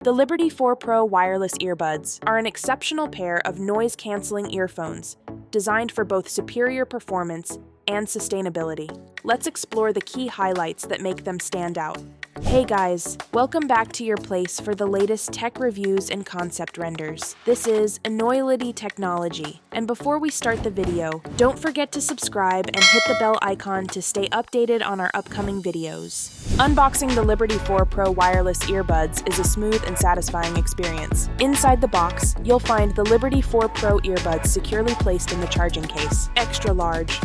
The Liberty 4 Pro wireless earbuds are an exceptional pair of noise-canceling earphones designed for both superior performance and sustainability. Let's explore the key highlights that make them stand out. Hey guys, welcome back to your place for the latest tech reviews and concept renders. This is Enoylity technology, and before we start the video, don't forget to subscribe and hit the bell icon to stay updated on our upcoming videos. Unboxing the Liberty 4 Pro wireless earbuds is a smooth and satisfying experience. Inside the box, you'll find the Liberty 4 Pro earbuds securely placed in the charging case. Extra large,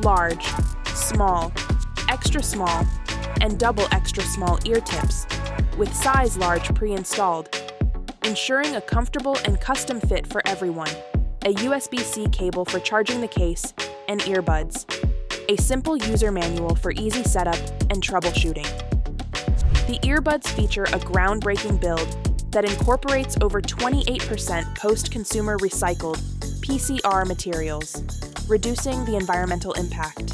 large, small, extra small, and double extra small ear tips, with size large pre-installed, ensuring a comfortable and custom fit for everyone. A USB-C cable for charging the case, and earbuds. A simple user manual for easy setup and troubleshooting. The earbuds feature a groundbreaking build that incorporates over 28% post-consumer recycled PCR materials, reducing the environmental impact.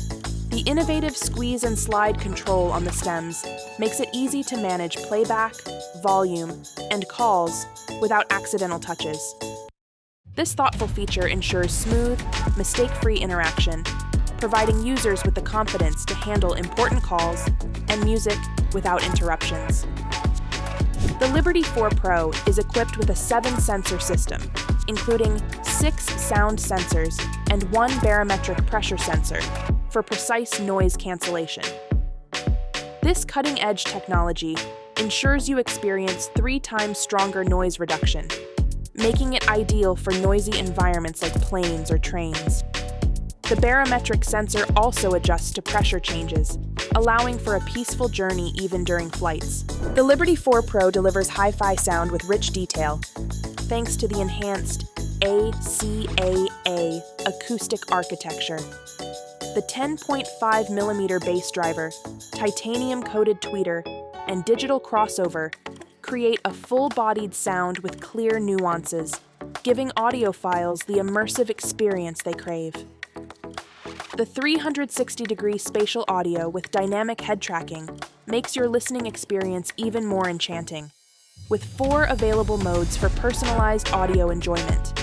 The innovative squeeze and slide control on the stems makes it easy to manage playback, volume, and calls without accidental touches. This thoughtful feature ensures smooth, mistake-free interaction, providing users with the confidence to handle important calls and music without interruptions. The Liberty 4 Pro is equipped with a 7-sensor system, including 6 sound sensors and 1 barometric pressure sensor for precise noise cancellation. This cutting-edge technology ensures you experience 3 times stronger noise reduction, making it ideal for noisy environments like planes or trains. The barometric sensor also adjusts to pressure changes, allowing for a peaceful journey even during flights. The Liberty 4 Pro delivers hi-fi sound with rich detail, thanks to the enhanced ACAA acoustic architecture. The 10.5mm bass driver, titanium-coated tweeter, and digital crossover create a full-bodied sound with clear nuances, giving audiophiles the immersive experience they crave. The 360-degree spatial audio with dynamic head tracking makes your listening experience even more enchanting, with 4 available modes for personalized audio enjoyment.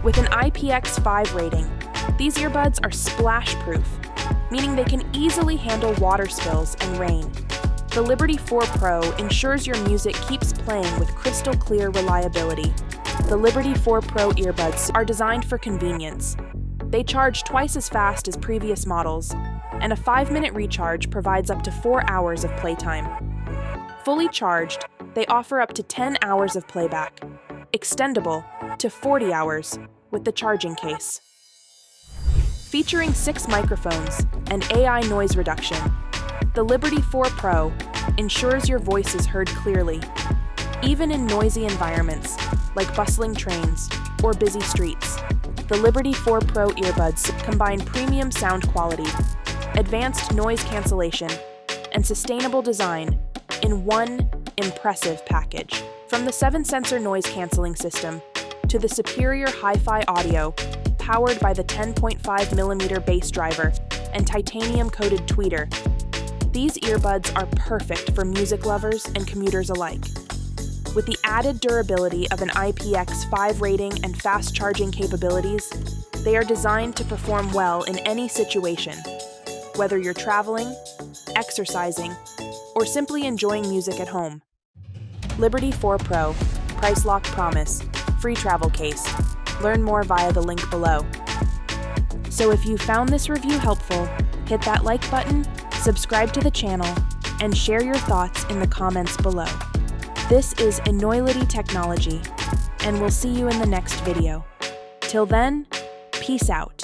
With an IPX5 rating, these earbuds are splash-proof, meaning they can easily handle water spills and rain. The Liberty 4 Pro ensures your music keeps playing with crystal-clear reliability. The Liberty 4 Pro earbuds are designed for convenience. They charge twice as fast as previous models, and a 5-minute recharge provides up to 4 hours of playtime. Fully charged, they offer up to 10 hours of playback, extendable to 40 hours with the charging case. Featuring 6 microphones and AI noise reduction, the Liberty 4 Pro ensures your voice is heard clearly, even in noisy environments like bustling trains or busy streets. The Liberty 4 Pro earbuds combine premium sound quality, advanced noise cancellation, and sustainable design in one impressive package. From the 7-sensor noise-canceling system to the superior hi-fi audio powered by the 10.5mm bass driver and titanium-coated tweeter, these earbuds are perfect for music lovers and commuters alike. With the added durability of an IPX5 rating and fast charging capabilities, they are designed to perform well in any situation, whether you're traveling, exercising, or simply enjoying music at home. Liberty 4 Pro, price lock promise, free travel case. Learn more via the link below. So if you found this review helpful, hit that like button, subscribe to the channel, and share your thoughts in the comments below. This is Enoylity technology, and we'll see you in the next video. Till then, peace out.